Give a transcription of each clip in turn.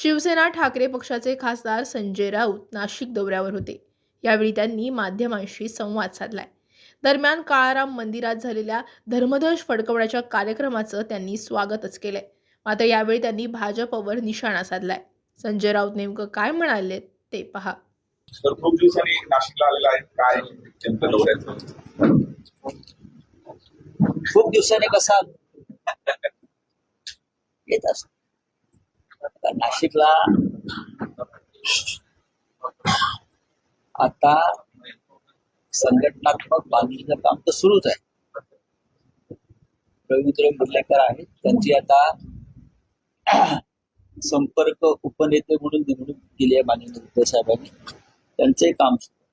शिवसेना ठाकरे पक्षाचे खासदार संजय राऊत नाशिक दौऱ्यावर होते. यावेळी त्यांनी माध्यमांशी संवाद साधलाय. दरम्यान काळाराम मंदिरात झालेल्या धर्मध्वज फडकवण्याच्या कार्यक्रमाचं त्यांनी स्वागतच केलंय. मात्र यावेळी त्यांनी भाजपवर निशाणा साधलाय. संजय राऊत नेमकं काय म्हणाले ते पहा. तर खूप दिवसांनी नाशिकला आलेला आहे, काय नेमकं दौऱ्याचं? खूप दिवसांनी कसा येत असतो नाशिकला. आता संघटनात्मक बांधणीचं काम तर सुरूच आहे. रवींद्र मुर्लेकर आहेत, त्यांची आता संपर्क उपनेते म्हणून नेमणूक केली आहे माननीय उद्धव साहेबांनी. त्यांचंही काम सुरू.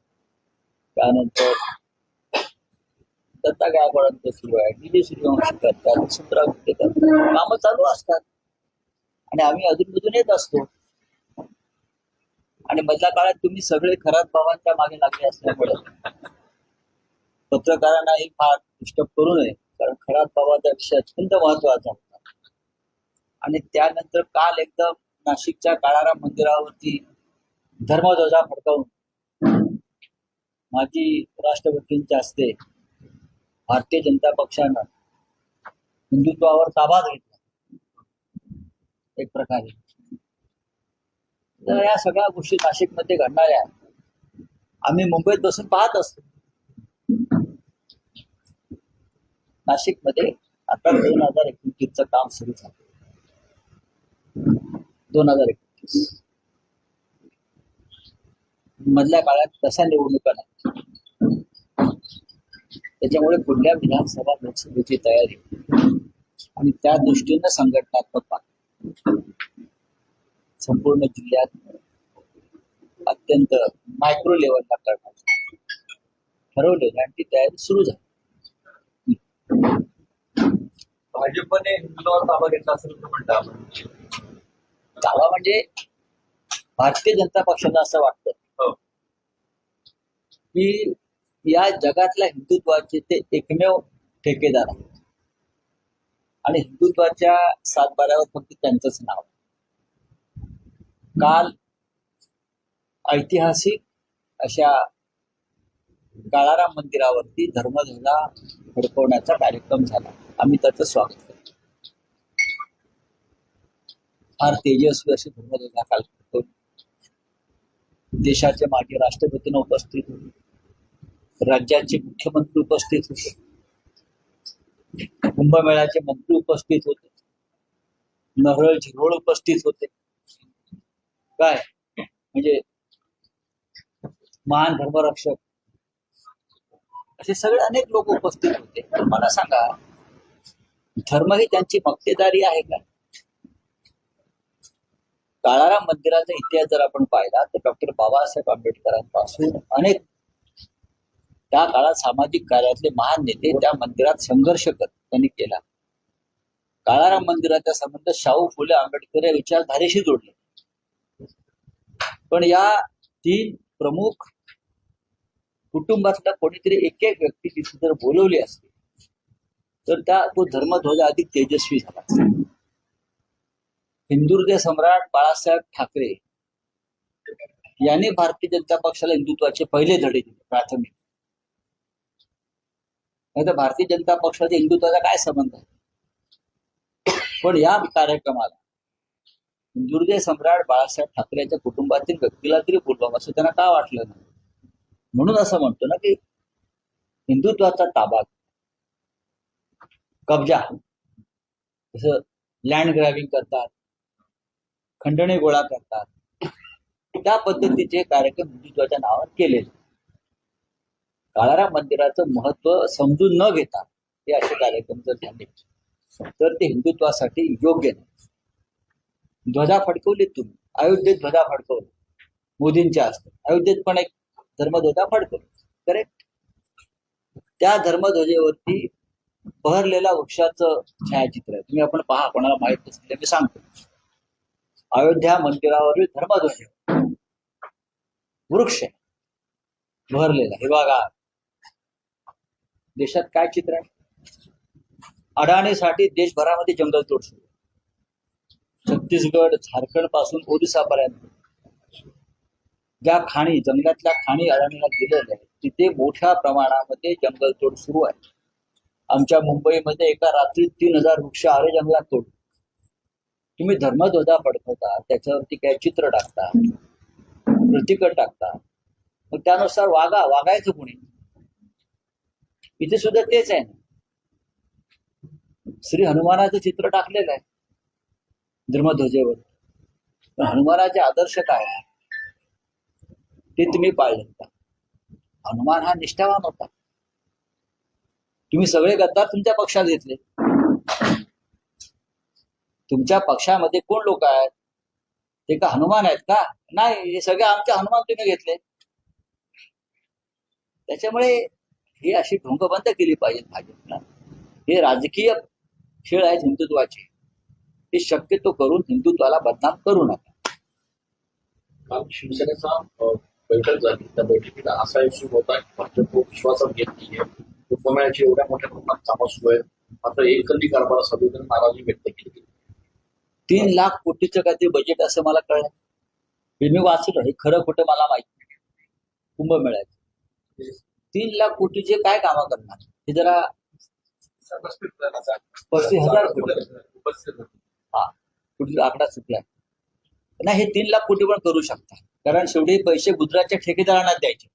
त्यानंतर दत्ता गायकवाडांचं सुरू आहे, डीजे सूर्यवंशी करतात, सुंदरा गुप्ते करतात, कामं चालू असतात आणि आम्ही अधूनमधून येत असतो. आणि मधल्या काळात तुम्ही सगळे खरात भावांच्या मागे लागले असल्यामुळे पत्रकारांनाही फार डिस्टर्ब करू नये, कारण खरात भावाचा विषय अत्यंत महत्वाचा होता. आणि त्यानंतर काल एकदम नाशिकच्या काळाराम मंदिरावरती धर्मध्वजा फडकावून माजी राष्ट्रपतींच्या हस्ते भारतीय जनता पक्षानं हिंदुत्वावर ताबा घेतला एक प्रकारे. तर या सगळ्या गोष्टी नाशिकमध्ये घडणाऱ्या आम्ही मुंबईत बसून पाहत असतो. नाशिकमध्ये आता 2029चं काम सुरू झालं. 2029 मधल्या काळात तशा निवडणुका नाही. त्याच्यामुळे पुढल्या विधानसभा लोकसभेची तयारी आणि त्या दृष्टीनं संघटनात्मक संपूर्ण जिल्ह्यात अत्यंत मायक्रो लेवलला करण्याचं ठरवलेलं आणि ती तयारी सुरू झाली. भाजपने हिंदुत्वावर ताबा घेतला असं म्हणता आपण. ताबा म्हणजे भारतीय जनता पक्षाला असं वाटतं की या जगातल्या हिंदुत्वाचे ते एकमेव ठेकेदार आहेत आणि हिंदुत्वाच्या सातबाऱ्यावर फक्त त्यांचंच नाव. काल ऐतिहासिक अशा काळाराम मंदिरावरती धर्मध्वजा फडकवण्याचा कार्यक्रम झाला. आम्ही त्याचं स्वागत करतो. फार तेजस्वी अशी धर्मध्वजा काल फडकवली. देशाचे माजी राष्ट्रपतींना उपस्थित होते, राज्याचे मुख्यमंत्री उपस्थित होते, कुंभमेळ्याचे मंत्री उपस्थित होते, नहरळ झिरोळ उपस्थित होते. काय म्हणजे महान धर्मरक्षक असे सगळे अनेक लोक उपस्थित होते. तर मला सांगा, धर्म ही त्यांची मक्तेदारी आहे का? काळाराम मंदिराचा इतिहास जर आपण पाहिला तर डॉक्टर बाबासाहेब आंबेडकरांपासून अनेक त्या काळात सामाजिक कार्यातले महान नेते त्या मंदिरात संघर्ष त्यांनी केला. काळाराम मंदिराचा संबंध शाहू फुले आंबेडकर या विचारधारेशी जोडले. पण या 3 प्रमुख कुटुंबातला कोणीतरी एक व्यक्ती तिथे जर बोलवली असते तर तो धर्मध्वजा अधिक तेजस्वी झाला असता. हिंदुहृदय सम्राट बाळासाहेब ठाकरे यांनी भारतीय जनता पक्षाला हिंदुत्वाचे पहिले धडे दिले प्राथमिक. नाही तर भारतीय जनता पक्षाचा हिंदुत्वाचा काय संबंध आहे? पण या कार्यक्रमाला हिंदुहृदय सम्राट बाळासाहेब ठाकरेच्या कुटुंबातील व्यक्तीला तरी बोलवावं असं त्यांना का वाटलं नाही? म्हणून असं म्हणतो ना की हिंदुत्वाचा ताबा, कब्जा, जसं लँड ग्रॅबिंग करतात, खंडणी गोळा करतात, त्या पद्धतीचे कार्यक्रम हिंदुत्वाच्या नावावर केले. काळाराम मंदिराचं महत्व समजून न घेता हे असे कार्यक्रम जर झाले तर ते हिंदुत्वासाठी योग्य नाही. ध्वजा फडकवली तुम्ही, अयोध्येत ध्वजा फडकवली मोदींच्या हस्ते, अयोध्येत पण एक धर्मध्वजा फडकवली, करेक्ट. त्या धर्मध्वजेवरती बहरलेला वृक्षाचं छायाचित्र आहे, तुम्ही आपण पहा, कोणाला माहित नसले मी सांगतो. अयोध्या मंदिरावरील धर्मध्वज वृक्ष बहरलेला हिरवागार. देशात काय चित्र आहे? अडाणीसाठी देशभरामध्ये जंगल तोड सुरू. छत्तीसगड झारखंड पासून ओरिसापर्यंत ज्या खाणी जंगलातल्या खाणी अडवण्यात गेलेल्या आहेत तिथे मोठ्या प्रमाणामध्ये जंगलतोड सुरू आहे. आमच्या मुंबईमध्ये एका रात्रीत 3000 वृक्ष आरे जंगलात तोड. तुम्ही धर्मध्वजा फडकवता, त्याच्यावरती काय चित्र टाकता, प्रतीकं टाकता, मग त्यानुसार वागायचं कोणी? इथे सुद्धा तेच आहे ना. श्री हनुमानाचं चित्र टाकलेलं आहे धर्मध्वजेवर, पण हनुमानाचे आदर्श काय आहे ते तुम्ही पाळले का? हनुमान हा निष्ठावान होता. तुम्ही सगळे गद्दार तुमच्या पक्षात घेतले. तुमच्या पक्षामध्ये कोण लोक आहेत? ते का हनुमान आहेत का? नाही, हे सगळे आमचे हनुमान तुम्ही घेतले. त्याच्यामुळे ही अशी ढोंग बंद केली पाहिजे भाजपला. हे राजकीय खेळ आहेत हिंदुत्वाचे. हे शक्यतो करून हिंदुत्वाला बदनाम करू नका. काल शिवसेनेचा बैठक झाली. त्या बैठकीला असा इश्यू होता की भाजप विश्वासात घेत नाहीये. कुंभमेळ्याची एवढ्या मोठ्या प्रमाणात कामं सुरू आहेत, मात्र एकंदी कारभारासाठी नाराजी व्यक्त केली. 3 लाख कोटीचं काहीतरी बजेट असं मला कळलं. हे मी वाचलं, हे खरं खोटं मला माहिती नाही. कुंभमेळ्याचं 3 लाख कोटीचे काय कामं करणार? हे जरा 35,000 कोटी. हा, कुठे आकडा चुकलाय. नाही, हे 3 लाख कोटी पण करू शकता, कारण शेवटी पैसे गुजरातच्या ठेकेदारांना द्यायचे.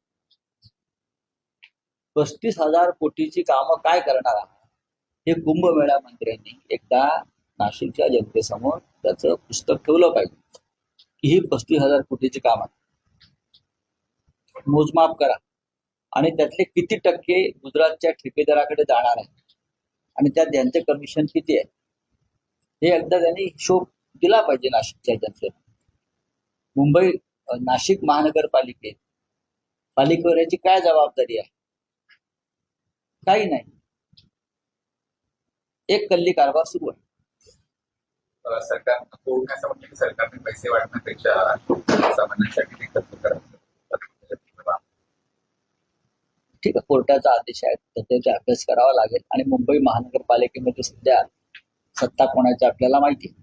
35,000 कोटीची कामं काय करणार आहात? हे कुंभमेळा मंत्र्यांनी एकदा नाशिकच्या जनतेसमोर त्याचं पुस्तक ठेवलं पाहिजे की ही 35,000 कोटीची कामं मोजमाप करा आणि त्यातले किती टक्के गुजरातच्या ठेकेदाराकडे जाणार आहे आणि त्यात त्यांचे कमिशन किती आहे हे एकदा त्यांनी हिशोब दिला पाहिजे नाशिकच्या जनतेला. नाशिक पालिकेवर याची काय जबाबदारी आहे? काही नाही. एक कल्ली कारभार सुरू आहे. सरकारनं तोडण्याचं म्हणजे की सरकारने पैसे वाटण्यापेक्षा सामान्यांसाठी ते खर्च करायचं. ठीक आहे, कोर्टाचा आदेश आहे, त्याचा अभ्यास करावा लागेल. आणि मुंबई महानगरपालिकेमध्ये सध्या सत्ता कोणाची आपल्याला माहिती आहे.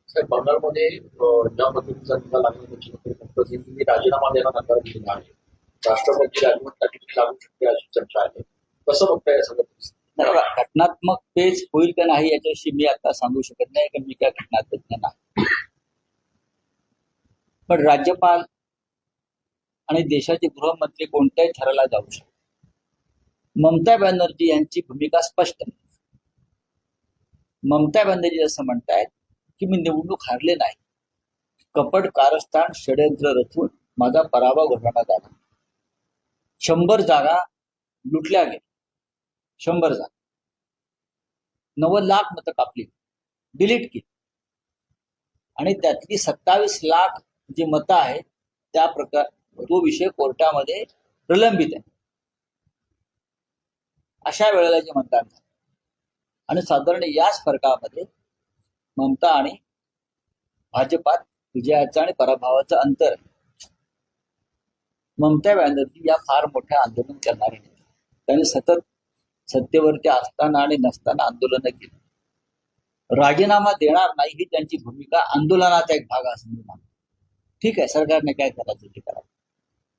साहेब, बंगालमध्ये ज्या पद्धतीचा निकाल लागला मुख्यमंत्री ममता यांनी राजीनामा देण्यास नकार दिला आहे. राष्ट्रपती राजवट लागू शकते अशी चर्चा आहे. कसं बघताय या सगळं? नाही बघा, घटनात्मक पेच होईल का नाही याच्याविषयी मी आता सांगू शकत नाही, कारण मी काय घटनात्मक नाही. पण राज्यपाल आणि देशाचे गृहमंत्री कोणत्याही थराला जाऊ शकतात. ममता बॅनर्जी यांची भूमिका स्पष्ट आहे. ममता बॅनर्जी असं म्हणतायत की मी निवडणूक हारले नाही, कपट कारस्थान षड्यंत्र रचून माझा पराभव घडवण्यात आला. 100 जागा लुटल्या गेल्या. 100 जागा, 90 लाख मतं कापली, डिलीट केली. आणि त्यातली 27 लाख जी मतं आहेत त्या प्रकार तो विषय कोर्टामध्ये प्रलंबित आहे. अशा वेळेला जे मतदान झालं आणि साधारण याच फरकामध्ये ममता आणि भाजपात विजयाचं आणि पराभवाचं अंतर आहे. ममता बॅनर्जी या फार मोठ्या आंदोलन करणारे नाही. त्यांनी सतत सत्तेवरती असताना आणि नसताना आंदोलनं केली. राजीनामा देणार नाही ही त्यांची भूमिका आंदोलनाचा एक भाग असं मी मानतो. ठीक आहे, सरकारने काय करायचं ते करा.